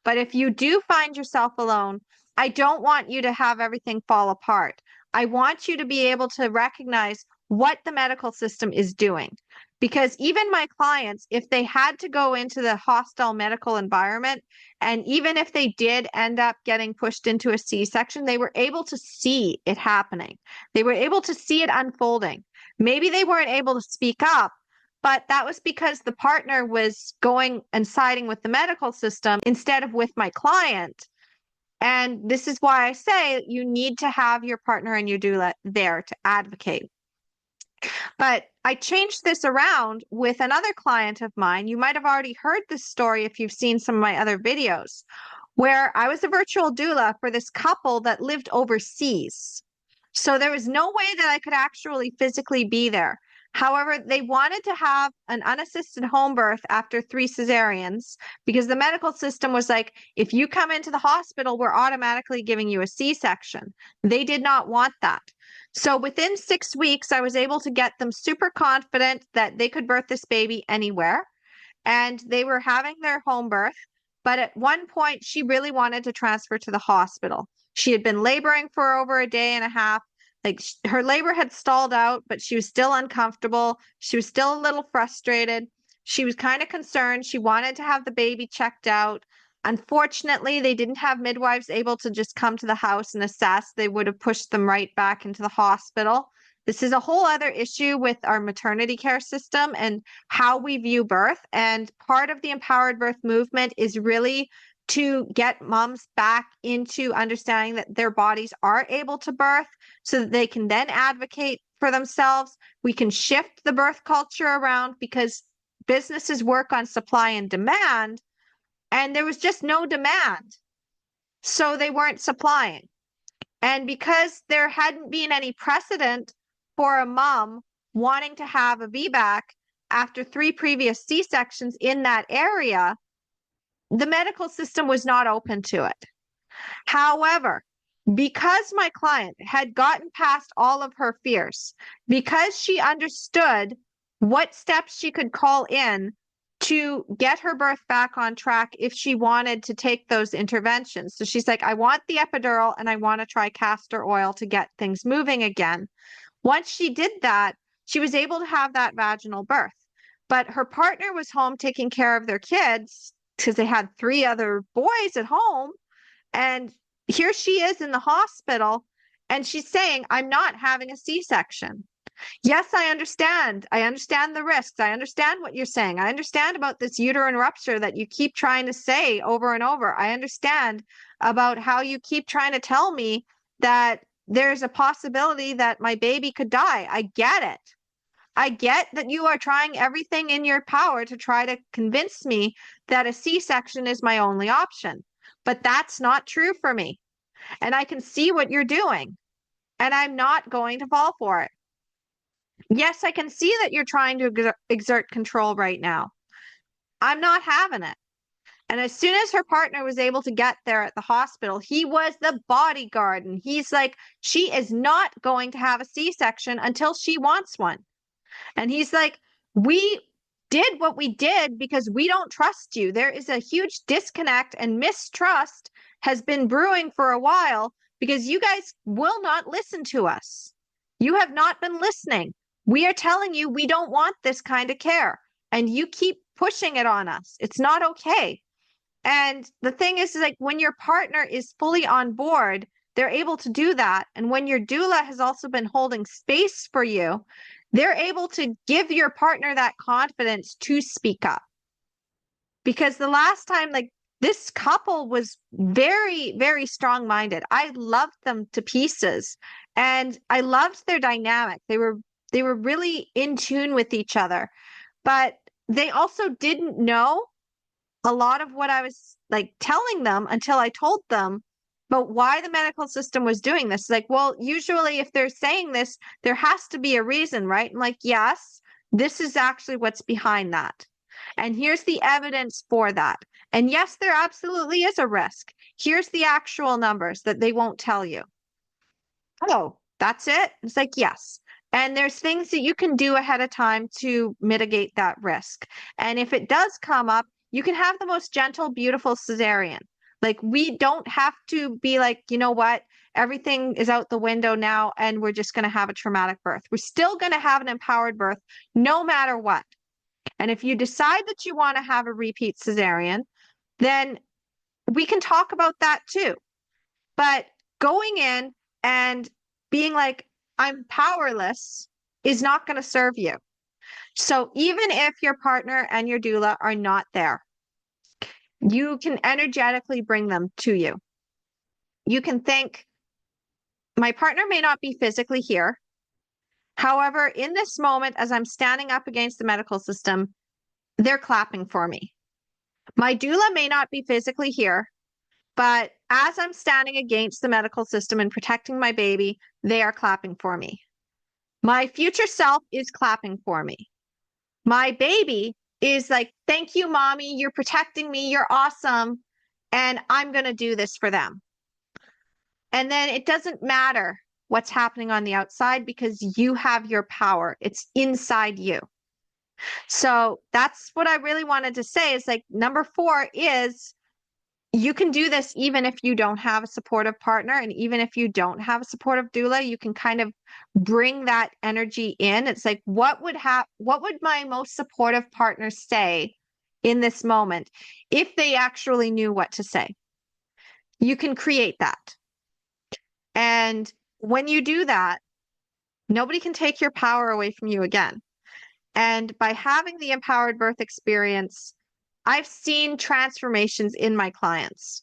But if you do find yourself alone, I don't want you to have everything fall apart. I want you to be able to recognize what the medical system is doing. Because even my clients, if they had to go into the hostile medical environment, and even if they did end up getting pushed into a C-section, they were able to see it happening. They were able to see it unfolding. Maybe they weren't able to speak up, but that was because the partner was going and siding with the medical system instead of with my client. And this is why I say you need to have your partner and your doula there to advocate. But I changed this around with another client of mine. You might have already heard this story if you've seen some of my other videos, where I was a virtual doula for this couple that lived overseas. So there was no way that I could actually physically be there. However, they wanted to have an unassisted home birth after 3 cesareans, because the medical system was like, if you come into the hospital, we're automatically giving you a C-section. They did not want that. So within 6 weeks, I was able to get them super confident that they could birth this baby anywhere. And they were having their home birth. But at one point, she really wanted to transfer to the hospital. She had been laboring for over a day and a half. Like her labor had stalled out, but she was still uncomfortable. She was still a little frustrated. She was kind of concerned. She wanted to have the baby checked out. Unfortunately, they didn't have midwives able to just come to the house and assess. They would have pushed them right back into the hospital. This is a whole other issue with our maternity care system and how we view birth. And part of the empowered birth movement is really to get moms back into understanding that their bodies are able to birth so that they can then advocate for themselves. We can shift the birth culture around because businesses work on supply and demand, and there was just no demand. So they weren't supplying. And because there hadn't been any precedent for a mom wanting to have a VBAC after 3 previous C-sections in that area, the medical system was not open to it. However, because my client had gotten past all of her fears, because she understood what steps she could call in to get her birth back on track if she wanted to take those interventions. So she's like, I want the epidural and I want to try castor oil to get things moving again. Once she did that, she was able to have that vaginal birth. But her partner was home taking care of their kids because they had 3 other boys at home. And here she is in the hospital and she's saying, I'm not having a C-section. Yes, I understand. I understand the risks. I understand what you're saying. I understand about this uterine rupture that you keep trying to say over and over. I understand about how you keep trying to tell me that there's a possibility that my baby could die. I get it. I get that you are trying everything in your power to try to convince me that a C-section is my only option. But that's not true for me. And I can see what you're doing. And I'm not going to fall for it. Yes, I can see that you're trying to exert control right now. I'm not having it. And as soon as her partner was able to get there at the hospital, he was the bodyguard. And he's like, she is not going to have a C-section until she wants one. And he's like, we did what we did because we don't trust you. There is a huge disconnect and mistrust has been brewing for a while because you guys will not listen to us. You have not been listening. We are telling you we don't want this kind of care, and you keep pushing it on us. It's not okay. And the thing is like when your partner is fully on board, they're able to do that. And when your doula has also been holding space for you, they're able to give your partner that confidence to speak up. Because the last time, like this couple was very, very strong-minded. I loved them to pieces and I loved their dynamic. They were really in tune with each other, but they also didn't know a lot of what I was like telling them until I told them about why the medical system was doing this. Like, well, usually if they're saying this, there has to be a reason, right? I'm like, yes, this is actually what's behind that. And here's the evidence for that. And yes, there absolutely is a risk. Here's the actual numbers that they won't tell you. Oh, that's it? It's like, yes. And there's things that you can do ahead of time to mitigate that risk. And if it does come up, you can have the most gentle, beautiful cesarean. Like we don't have to be like, you know what, everything is out the window now and we're just going to have a traumatic birth. We're still going to have an empowered birth no matter what. And if you decide that you want to have a repeat cesarean, then we can talk about that too. But going in and being like, I'm powerless is not going to serve you. So even if your partner and your doula are not there, you can energetically bring them to you. You can think, my partner may not be physically here. However, in this moment, as I'm standing up against the medical system, they're clapping for me. My doula may not be physically here, but as I'm standing against the medical system and protecting my baby, they are clapping for me. My future self is clapping for me. My baby is like, thank you, mommy. You're protecting me. You're awesome. And I'm going to do this for them. And then it doesn't matter what's happening on the outside because you have your power. It's inside you. So that's what I really wanted to say is like number 4 is you can do this even if you don't have a supportive partner, and even if you don't have a supportive doula, you can kind of bring that energy in. It's like, what would my most supportive partner say in this moment if they actually knew what to say? You can create that. And when you do that, nobody can take your power away from you again. And by having the empowered birth experience, I've seen transformations in my clients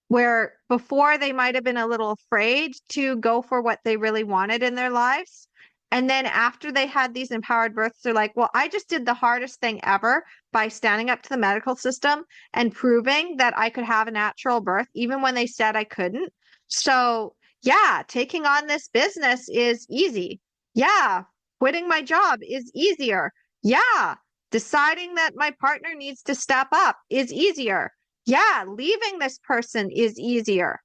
where before they might have been a little afraid to go for what they really wanted in their lives. And then after they had these empowered births, they're like, well, I just did the hardest thing ever by standing up to the medical system and proving that I could have a natural birth, even when they said I couldn't. So, yeah, taking on this business is easy. Yeah, quitting my job is easier. Yeah, deciding that my partner needs to step up is easier. Yeah, leaving this person is easier.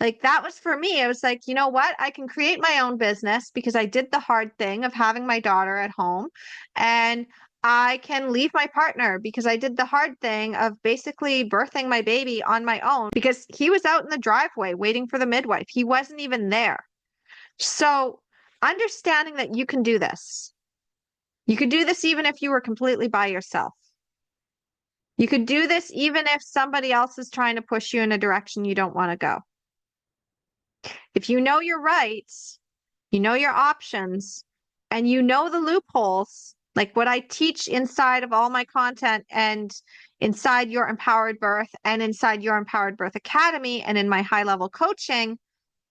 Like that was for me. It was like, you know what? I can create my own business because I did the hard thing of having my daughter at home, and I can leave my partner because I did the hard thing of basically birthing my baby on my own because he was out in the driveway waiting for the midwife. He wasn't even there. So understanding that you can do this. You could do this even if you were completely by yourself. You could do this even if somebody else is trying to push you in a direction you don't want to go. If you know your rights, you know your options, and you know the loopholes, like what I teach inside of all my content and inside Your Empowered Birth and inside Your Empowered Birth Academy and in my high-level coaching,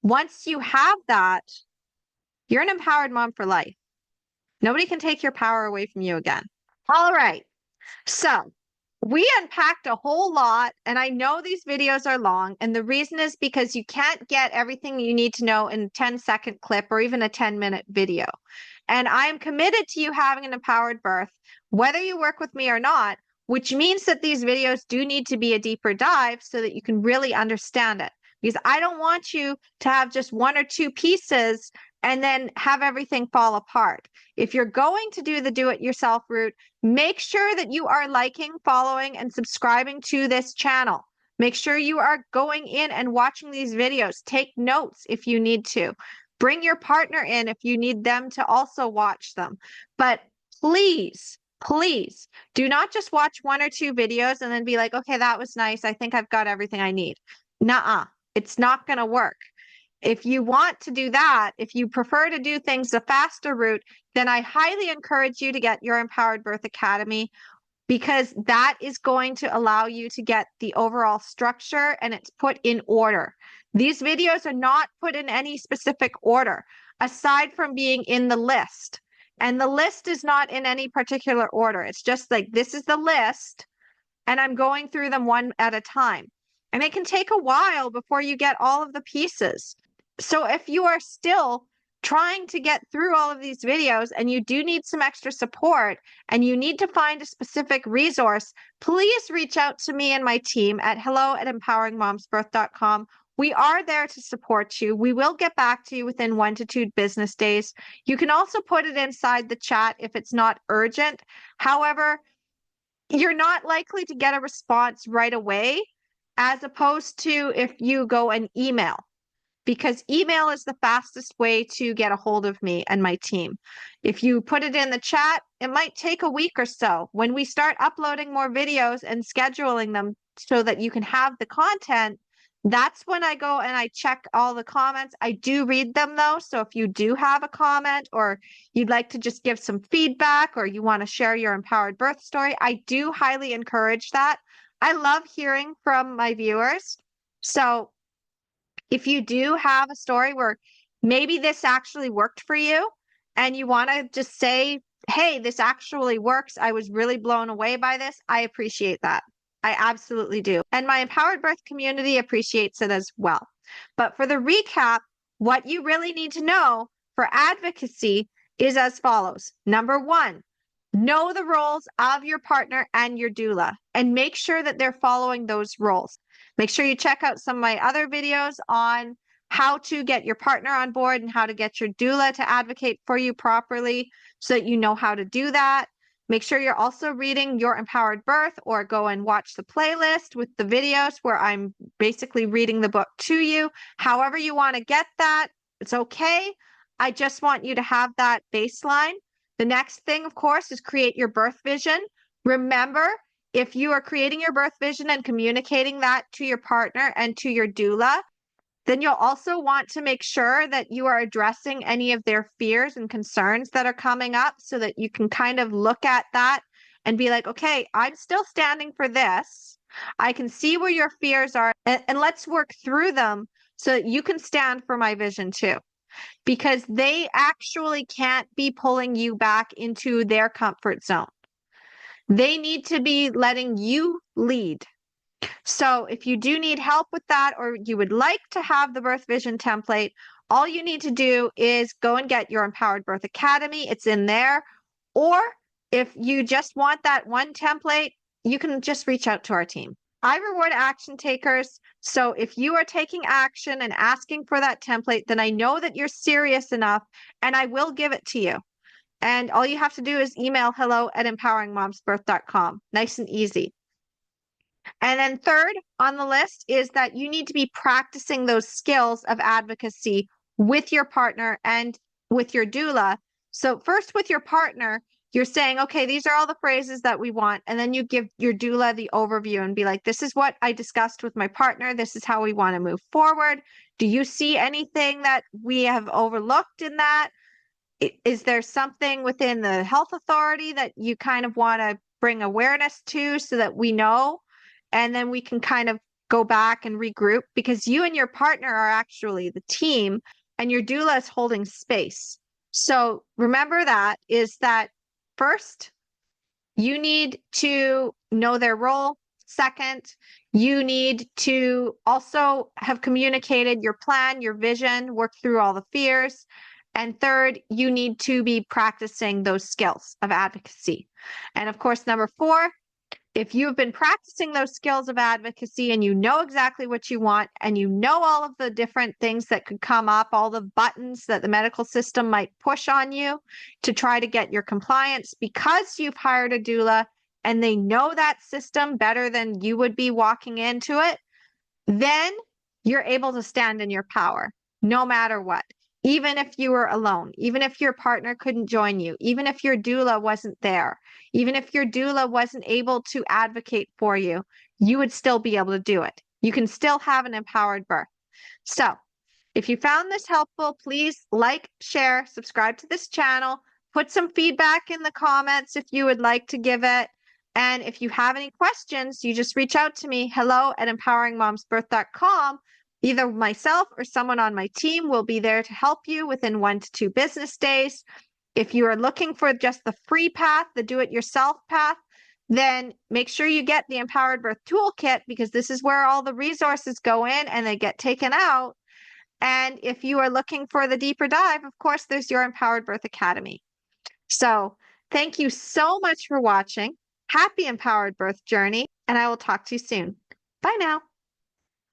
once you have that, you're an empowered mom for life. Nobody can take your power away from you again. All right. So we unpacked a whole lot, and I know these videos are long, and the reason is because you can't get everything you need to know in a 10-second clip or even a 10-minute video. And I am committed to you having an empowered birth, whether you work with me or not, which means that these videos do need to be a deeper dive so that you can really understand it. Because I don't want you to have just one or two pieces and then have everything fall apart. If you're going to do the do-it-yourself route, make sure that you are liking, following, and subscribing to this channel. Make sure you are going in and watching these videos. Take notes if you need to. Bring your partner in if you need them to also watch them. But please, please do not just watch one or two videos and then be like, okay, that was nice. I think I've got everything I need. Nuh-uh. It's not going to work. If you want to do that, if you prefer to do things the faster route, then I highly encourage you to get Your Empowered Birth Academy, because that is going to allow you to get the overall structure and it's put in order. These videos are not put in any specific order, aside from being in the list. And the list is not in any particular order. It's just like, this is the list, and I'm going through them one at a time. And it can take a while before you get all of the pieces. So if you are still trying to get through all of these videos and you do need some extra support and you need to find a specific resource, please reach out to me and my team at hello@empoweringmomsbirth.com. We are there to support you. We will get back to you within 1 to 2 business days. You can also put it inside the chat if it's not urgent. However, you're not likely to get a response right away, as opposed to if you go and email, because email is the fastest way to get a hold of me and my team. If you put it in the chat, it might take a week or so. When we start uploading more videos and scheduling them so that you can have the content, that's when I go and I check all the comments. I do read them though. So if you do have a comment or you'd like to just give some feedback or you want to share your empowered birth story, I do highly encourage that. I love hearing from my viewers. So if you do have a story where maybe this actually worked for you and you want to just say, hey, this actually works, I was really blown away by this, I appreciate that. I absolutely do. And my empowered birth community appreciates it as well. But for the recap, what you really need to know for advocacy is as follows. Number 1, know the roles of your partner and your doula and make sure that they're following those roles. Make sure you check out some of my other videos on how to get your partner on board and how to get your doula to advocate for you properly so that you know how to do that. Make sure you're also reading Your Empowered Birth, or go and watch the playlist with the videos where I'm basically reading the book to you. However you want to get that, it's okay. I just want you to have that baseline. The next thing, of course, is create your birth vision. Remember, if you are creating your birth vision and communicating that to your partner and to your doula, then you'll also want to make sure that you are addressing any of their fears and concerns that are coming up, so that you can kind of look at that and be like, okay, I'm still standing for this. I can see where your fears are, and let's work through them so that you can stand for my vision too. Because they actually can't be pulling you back into their comfort zone. They need to be letting you lead. So if you do need help with that, or you would like to have the birth vision template, all you need to do is go and get your Empowered Birth Academy. It's in there. Or if you just want that one template, you can just reach out to our team. I reward action takers. So if you are taking action and asking for that template, then I know that you're serious enough, and I will give it to you. And all you have to do is email hello@empoweringmomsbirth.com. Nice and easy. And then third on the list is that you need to be practicing those skills of advocacy with your partner and with your doula. So first with your partner, you're saying, okay, these are all the phrases that we want. And then you give your doula the overview and be like, this is what I discussed with my partner. This is how we want to move forward. Do you see anything that we have overlooked in that? Is there something within the health authority that you kind of want to bring awareness to, so that we know? And then we can kind of go back and regroup, because you and your partner are actually the team, and your doula is holding space. So remember that first, you need to know their role. Second, you need to also have communicated your plan, your vision, work through all the fears. And third, you need to be practicing those skills of advocacy. And of course, number 4, if you've been practicing those skills of advocacy and you know exactly what you want, and you know all of the different things that could come up, all the buttons that the medical system might push on you to try to get your compliance, because you've hired a doula and they know that system better than you would be walking into it, then you're able to stand in your power no matter what. Even if you were alone, even if your partner couldn't join you, even if your doula wasn't there, even if your doula wasn't able to advocate for you, you would still be able to do it. You can still have an empowered birth. So if you found this helpful, please like, share, subscribe to this channel, put some feedback in the comments if you would like to give it. And if you have any questions, you just reach out to me, hello@empoweringmomsbirth.com. Either myself or someone on my team will be there to help you within 1 to 2 business days. If you are looking for just the free path, the do-it-yourself path, then make sure you get the Empowered Birth Toolkit, because this is where all the resources go in and they get taken out. And if you are looking for the deeper dive, of course, there's your Empowered Birth Academy. So thank you so much for watching. Happy Empowered Birth journey, and I will talk to you soon. Bye now.